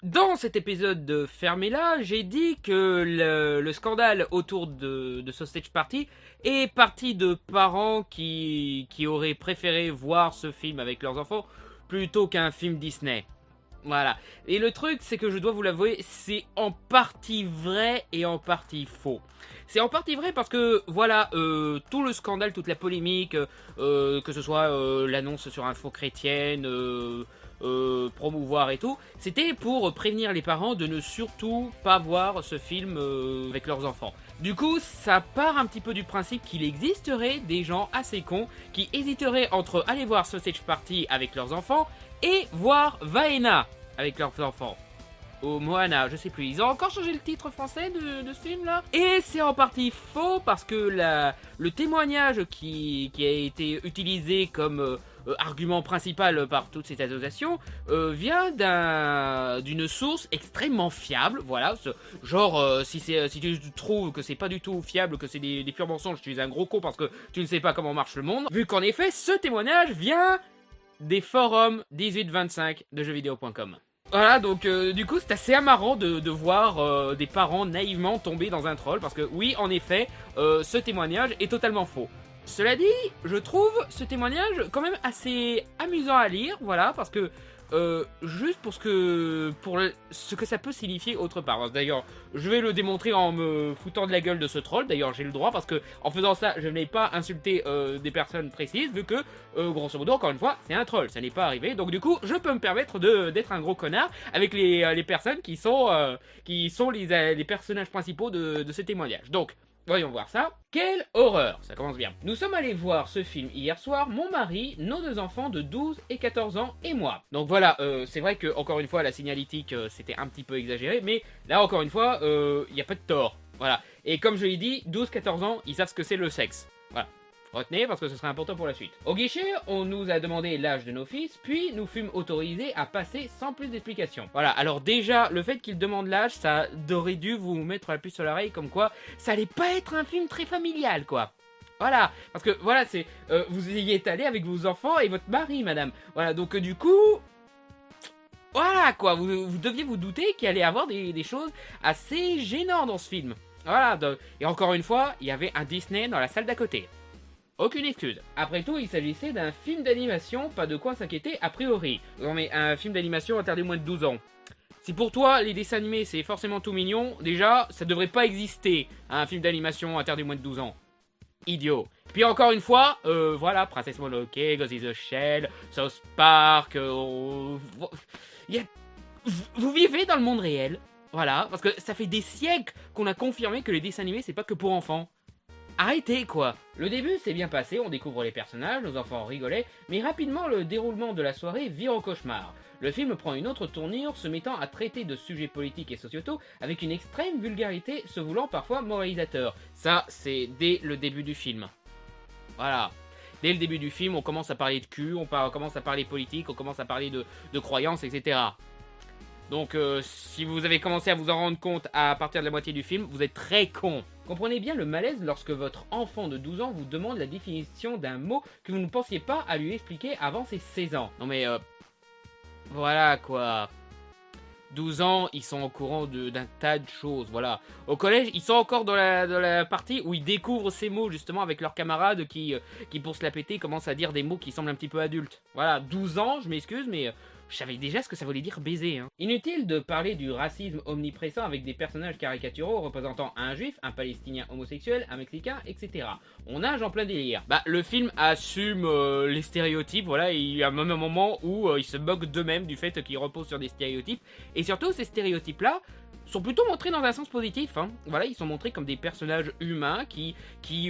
Dans cet épisode de Fermez-la, j'ai dit que le scandale autour de Sausage Party est parti de parents qui auraient préféré voir ce film avec leurs enfants plutôt qu'un film Disney. Voilà. Et le truc, c'est que je dois vous l'avouer, c'est en partie vrai et en partie faux. C'est en partie vrai parce que, voilà, tout le scandale, toute la polémique, que ce soit l'annonce sur Info Chrétienne, promouvoir et tout, c'était pour prévenir les parents de ne surtout pas voir ce film avec leurs enfants. Du coup, ça part un petit peu du principe qu'il existerait des gens assez cons qui hésiteraient entre aller voir Sausage Party avec leurs enfants et voir Vaena avec leurs enfants. Ou Moana, je sais plus. Ils ont encore changé le titre français de ce film là. Et c'est en partie faux parce que le témoignage qui a été utilisé comme argument principal par toutes ces associations vient d'une source extrêmement fiable. Voilà, genre si tu trouves que c'est pas du tout fiable, que c'est des purs mensonges, tu es un gros con parce que tu ne sais pas comment marche le monde. Vu qu'en effet, ce témoignage vient des forums 1825 de jeuxvideo.com. Voilà, donc du coup c'est assez amarrant de voir des parents naïvement tomber dans un troll, parce que oui, en effet, ce témoignage est totalement faux. Cela dit, je trouve ce témoignage quand même assez amusant à lire, voilà, parce que juste pour ce que ça peut signifier autre part. D'ailleurs, je vais le démontrer en me foutant de la gueule de ce troll. D'ailleurs, j'ai le droit parce que en faisant ça, je n'ai pas insulté des personnes précises, vu que grosso modo, encore une fois, c'est un troll. Ça n'est pas arrivé, donc du coup, je peux me permettre d'être un gros connard avec les personnes qui sont les personnages principaux de ce témoignage. Donc, voyons voir ça. Quelle horreur, ça commence bien. Nous sommes allés voir ce film hier soir, mon mari, nos deux enfants de 12 et 14 ans et moi. Donc voilà, c'est vrai que encore une fois la signalétique c'était un petit peu exagéré, mais là encore une fois, il n'y a pas de tort. Voilà. Et comme je l'ai dit, 12-14 ans, ils savent ce que c'est le sexe. Voilà. Retenez parce que ce sera important pour la suite. Au guichet, on nous a demandé l'âge de nos fils, puis nous fûmes autorisés à passer sans plus d'explications. Voilà, alors déjà, le fait qu'ils demandent l'âge, ça aurait dû vous mettre la puce sur l'oreille, comme quoi ça allait pas être un film très familial, quoi. Voilà, parce que voilà, c'est vous y êtes allé avec vos enfants et votre mari, madame. Voilà, donc du coup, voilà quoi, vous deviez vous douter qu'il allait y avoir des choses assez gênantes dans ce film. Voilà, et encore une fois, il y avait un Disney dans la salle d'à côté. Aucune excuse. Après tout, il s'agissait d'un film d'animation, pas de quoi s'inquiéter a priori. Non mais un film d'animation interdit moins de 12 ans. Si pour toi, les dessins animés, c'est forcément tout mignon, déjà, ça devrait pas exister, un film d'animation interdit moins de 12 ans. Idiot. Puis encore une fois, voilà, Princesse Mononoke, Ghost in the Shell, South Park, vous vivez dans le monde réel. Voilà, parce que ça fait des siècles qu'on a confirmé que les dessins animés, c'est pas que pour enfants. Arrêtez quoi. Le début s'est bien passé, on découvre les personnages, nos enfants rigolaient, mais rapidement le déroulement de la soirée vire au cauchemar. Le film prend une autre tournure, se mettant à traiter de sujets politiques et sociétaux avec une extrême vulgarité, se voulant parfois moralisateur. Ça, c'est dès le début du film. Voilà. Dès le début du film, on commence à parler de cul, on commence à parler politique, on commence à parler de croyances, etc. Donc, si vous avez commencé à vous en rendre compte à partir de la moitié du film, vous êtes très con. Comprenez bien le malaise lorsque votre enfant de 12 ans vous demande la définition d'un mot que vous ne pensiez pas à lui expliquer avant ses 16 ans. Non mais, voilà quoi. 12 ans, ils sont au courant d'un tas de choses, voilà. Au collège, ils sont encore dans la partie où ils découvrent ces mots, justement, avec leurs camarades qui pour se la péter, commencent à dire des mots qui semblent un petit peu adultes. Voilà, 12 ans, je m'excuse, mais je savais déjà ce que ça voulait dire baiser. Hein. Inutile de parler du racisme omniprésent avec des personnages caricaturaux représentant un juif, un palestinien homosexuel, un mexicain, etc. On nage en plein délire. Bah, le film assume les stéréotypes, voilà, et il y a même un moment où ils se moquent d'eux-mêmes du fait qu'ils reposent sur des stéréotypes. Et surtout, ces stéréotypes-là sont plutôt montrés dans un sens positif. Hein. Voilà, ils sont montrés comme des personnages humains qui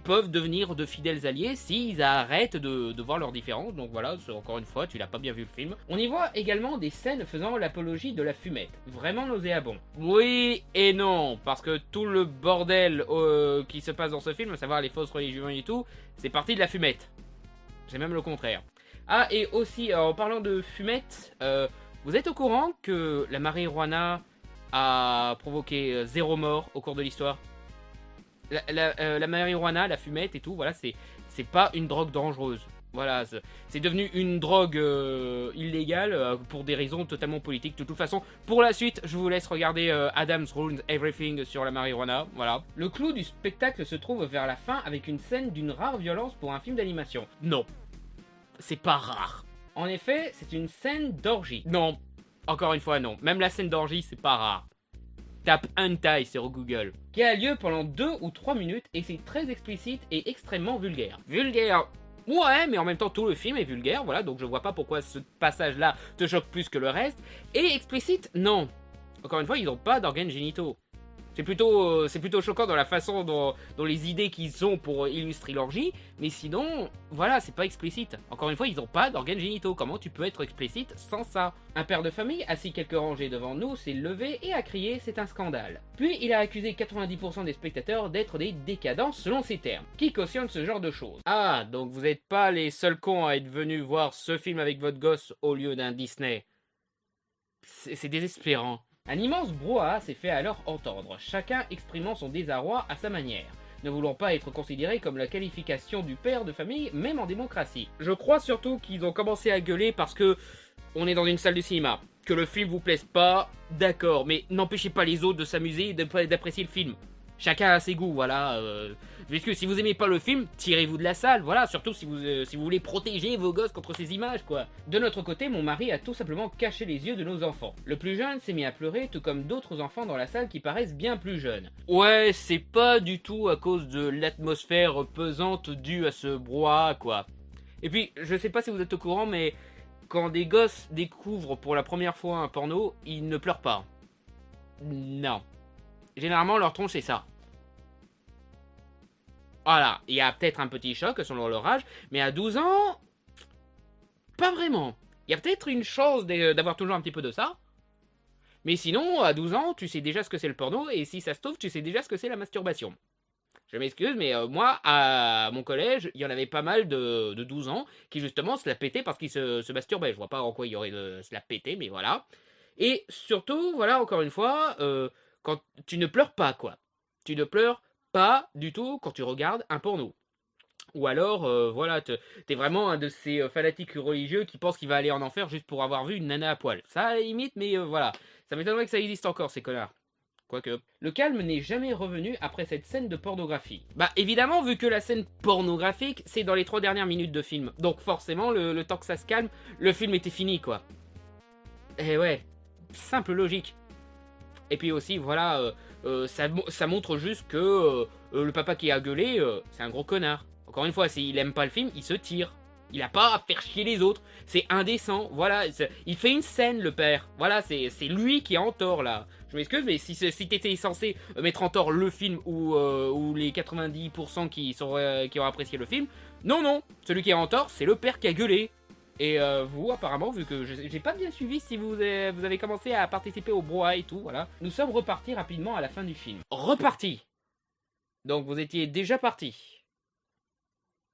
peuvent devenir de fidèles alliés s'ils arrêtent de voir leurs différences. Donc voilà, encore une fois, tu l'as pas bien vu le film. On y voit également des scènes faisant l'apologie de la fumette. Vraiment nauséabond. Oui et non, parce que tout le bordel qui se passe dans ce film, à savoir les fausses religions et tout, c'est parti de la fumette. C'est même le contraire. Ah, et aussi, en parlant de fumette, vous êtes au courant que la marijuana a provoqué 0 mort au cours de l'histoire. La marijuana, la fumette et tout, voilà, c'est pas une drogue dangereuse. Voilà, c'est devenu une drogue illégale pour des raisons totalement politiques. De toute façon, pour la suite, je vous laisse regarder Adam's Ruins Everything sur la marijuana. Voilà. Le clou du spectacle se trouve vers la fin avec une scène d'une rare violence pour un film d'animation. Non, c'est pas rare. En effet, c'est une scène d'orgie. Non, encore une fois, non. Même la scène d'orgie, c'est pas rare. Tape hentai sur Google. Qui a lieu pendant 2 ou 3 minutes et c'est très explicite et extrêmement vulgaire. Vulgaire. Ouais, mais en même temps, tout le film est vulgaire, voilà, donc je vois pas pourquoi ce passage-là te choque plus que le reste. Et explicite, non. Encore une fois, ils n'ont pas d'organes génitaux. C'est plutôt choquant dans la façon dont les idées qu'ils ont pour illustrer l'orgie, mais sinon, voilà, c'est pas explicite. Encore une fois, ils n'ont pas d'organes génitaux. Comment tu peux être explicite sans ça? Un père de famille, assis quelques rangées devant nous, s'est levé et a crié « c'est un scandale ». Puis il a accusé 90% des spectateurs d'être des décadents selon ses termes. Qui cautionne ce genre de choses? Ah, donc vous n'êtes pas les seuls cons à être venus voir ce film avec votre gosse au lieu d'un Disney. C'est désespérant. Un immense brouhaha s'est fait alors entendre, chacun exprimant son désarroi à sa manière, ne voulant pas être considéré comme la qualification du père de famille, même en démocratie. Je crois surtout qu'ils ont commencé à gueuler parce que on est dans une salle de cinéma. Que le film vous plaise pas, d'accord, mais n'empêchez pas les autres de s'amuser et d'apprécier le film. Chacun a ses goûts, voilà. Puisque si vous aimez pas le film, tirez-vous de la salle, voilà. Surtout si vous voulez protéger vos gosses contre ces images, quoi. De notre côté, mon mari a tout simplement caché les yeux de nos enfants. Le plus jeune s'est mis à pleurer, tout comme d'autres enfants dans la salle qui paraissent bien plus jeunes. Ouais, c'est pas du tout à cause de l'atmosphère pesante due à ce brouhaha, quoi. Et puis, je sais pas si vous êtes au courant, mais quand des gosses découvrent pour la première fois un porno, ils ne pleurent pas. Non. Généralement, leur tronche, c'est ça. Voilà, il y a peut-être un petit choc selon leur âge, mais à 12 ans, pas vraiment. Il y a peut-être une chance d'avoir toujours un petit peu de ça. Mais sinon, à 12 ans, tu sais déjà ce que c'est le porno, et si ça se trouve, tu sais déjà ce que c'est la masturbation. Je m'excuse, mais moi, à mon collège, il y en avait pas mal de 12 ans qui justement se la pétaient parce qu'ils se masturbaient. Je vois pas en quoi il y aurait de se la péter, mais voilà. Et surtout, voilà, encore une fois, quand tu ne pleures pas, quoi. Tu ne pleures pas du tout quand tu regardes un porno. Ou alors, voilà, t'es vraiment un de ces fanatiques religieux qui pensent qu'il va aller en enfer juste pour avoir vu une nana à poil. Ça, à la limite, mais voilà. Ça m'étonnerait que ça existe encore, ces connards. Quoique. Le calme n'est jamais revenu après cette scène de pornographie. Bah évidemment, vu que la scène pornographique, c'est dans les 3 dernières minutes de film. Donc forcément, le temps que ça se calme, le film était fini, quoi. Et ouais, simple logique. Et puis aussi, voilà, ça montre juste que le papa qui a gueulé, c'est un gros connard. Encore une fois, s'il aime pas le film, il se tire. Il a pas à faire chier les autres. C'est indécent. Voilà, il fait une scène, le père. Voilà, c'est lui qui est en tort, là. Je m'excuse, mais si t'étais censé mettre en tort le film ou les 90% qui ont apprécié le film, non. Celui qui est en tort, c'est le père qui a gueulé. Et vous, apparemment, vu que j'ai pas bien suivi si vous avez commencé à participer au brouhaha et tout, voilà. Nous sommes repartis rapidement à la fin du film. Repartis. Donc vous étiez déjà partis.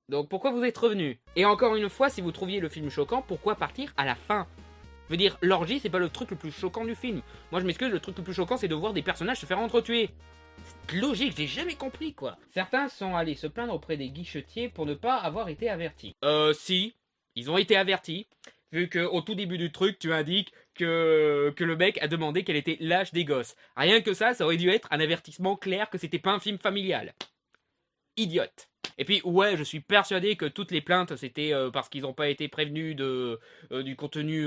Donc pourquoi vous êtes revenu? Et encore une fois, si vous trouviez le film choquant, pourquoi partir à la fin? Je veux dire, l'orgie, c'est pas le truc le plus choquant du film. Moi, je m'excuse, le truc le plus choquant, c'est de voir des personnages se faire entretuer. C'est logique, j'ai jamais compris, quoi. Certains sont allés se plaindre auprès des guichetiers pour ne pas avoir été avertis. Si, ils ont été avertis, vu qu'au tout début du truc, tu indiques que le mec a demandé quel était l'âge des gosses. Rien que ça aurait dû être un avertissement clair que c'était pas un film familial. Idiote. Et puis ouais, je suis persuadé que toutes les plaintes c'était parce qu'ils n'ont pas été prévenus du contenu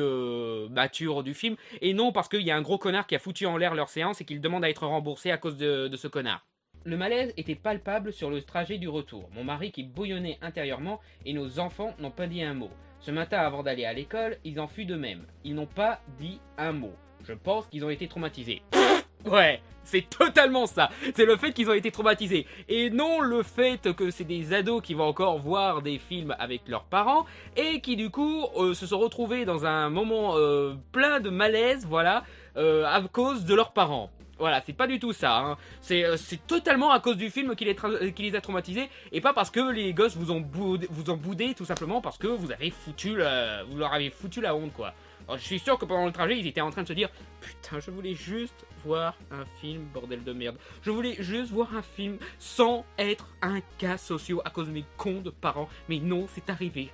mature du film, et non parce qu'il y a un gros connard qui a foutu en l'air leur séance et qu'il demande à être remboursé à cause de ce connard. Le malaise était palpable sur le trajet du retour, mon mari qui bouillonnait intérieurement et nos enfants n'ont pas dit un mot. Ce matin avant d'aller à l'école, ils en furent de même. Ils n'ont pas dit un mot. Je pense qu'ils ont été traumatisés. Ouais, c'est totalement ça. C'est le fait qu'ils ont été traumatisés. Et non le fait que c'est des ados qui vont encore voir des films avec leurs parents et qui du coup se sont retrouvés dans un moment plein de malaise, voilà, à cause de leurs parents. Voilà, c'est pas du tout ça, hein. C'est totalement à cause du film qui les a traumatisés et pas parce que les gosses vous ont boudé tout simplement parce que vous leur avez foutu la honte, quoi. Alors, je suis sûr que pendant le trajet, ils étaient en train de se dire putain, je voulais juste voir un film, bordel de merde. Je voulais juste voir un film sans être un cas social à cause de mes cons de parents. Mais non, c'est arrivé.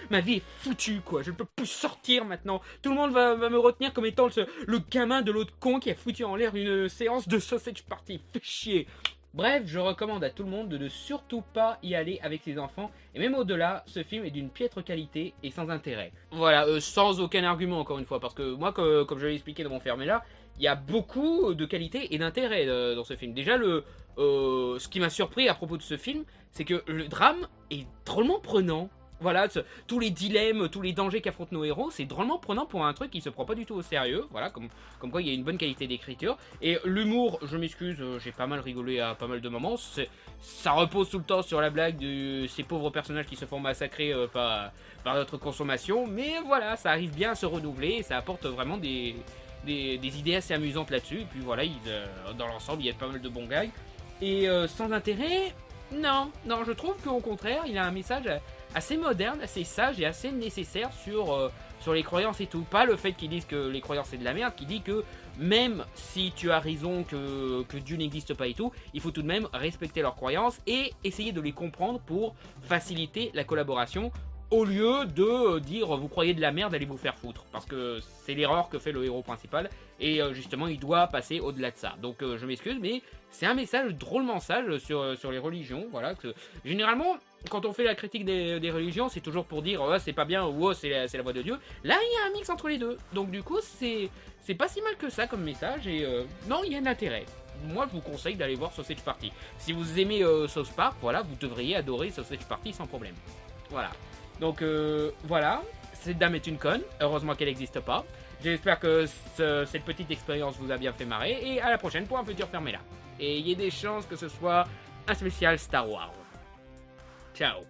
Ma vie est foutue, quoi. Je ne peux plus sortir maintenant. Tout le monde va me retenir comme étant le gamin de l'autre con qui a foutu en l'air une séance de sausage party. Fait chier. Bref, je recommande à tout le monde de ne surtout pas y aller avec ses enfants. Et même au-delà, ce film est d'une piètre qualité et sans intérêt. Voilà, sans aucun argument encore une fois. Parce que moi, comme je l'ai expliqué dans mon fermé là, il y a beaucoup de qualité et d'intérêt dans ce film. Déjà, ce qui m'a surpris à propos de ce film, c'est que le drame est drôlement prenant. Voilà, tous les dilemmes, tous les dangers qu'affrontent nos héros, c'est drôlement prenant pour un truc qui se prend pas du tout au sérieux. Voilà, comme quoi il y a une bonne qualité d'écriture. Et l'humour, je m'excuse, j'ai pas mal rigolé à pas mal de moments. Ça repose tout le temps sur la blague de ces pauvres personnages qui se font massacrer par notre consommation. Mais voilà, ça arrive bien à se renouveler et ça apporte vraiment des idées assez amusantes là-dessus. Et puis voilà, dans l'ensemble, il y a pas mal de bons gags. Et sans intérêt, non, je trouve qu'au contraire, il a un message assez moderne, assez sage et assez nécessaire sur les croyances et tout. Pas le fait qu'ils disent que les croyances c'est de la merde, qui dit que même si tu as raison que Dieu n'existe pas et tout, il faut tout de même respecter leurs croyances et essayer de les comprendre pour faciliter la collaboration. Au lieu de dire vous croyez de la merde, allez vous faire foutre. Parce que c'est l'erreur que fait le héros principal. Et justement, il doit passer au-delà de ça. Donc je m'excuse, mais c'est un message drôlement sage sur les religions. Voilà, généralement, quand on fait la critique des religions, c'est toujours pour dire oh, c'est pas bien ou oh, c'est la voix de Dieu. Là, il y a un mix entre les deux. Donc du coup, c'est pas si mal que ça comme message. Et non, il y a un intérêt. Moi, je vous conseille d'aller voir Sausage Party. Si vous aimez South Park, voilà, vous devriez adorer Sausage Party sans problème. Voilà. Donc voilà, cette dame est une conne, heureusement qu'elle n'existe pas. J'espère que cette petite expérience vous a bien fait marrer, et à la prochaine pour un futur fermé là. Et il y a des chances que ce soit un spécial Star Wars. Ciao.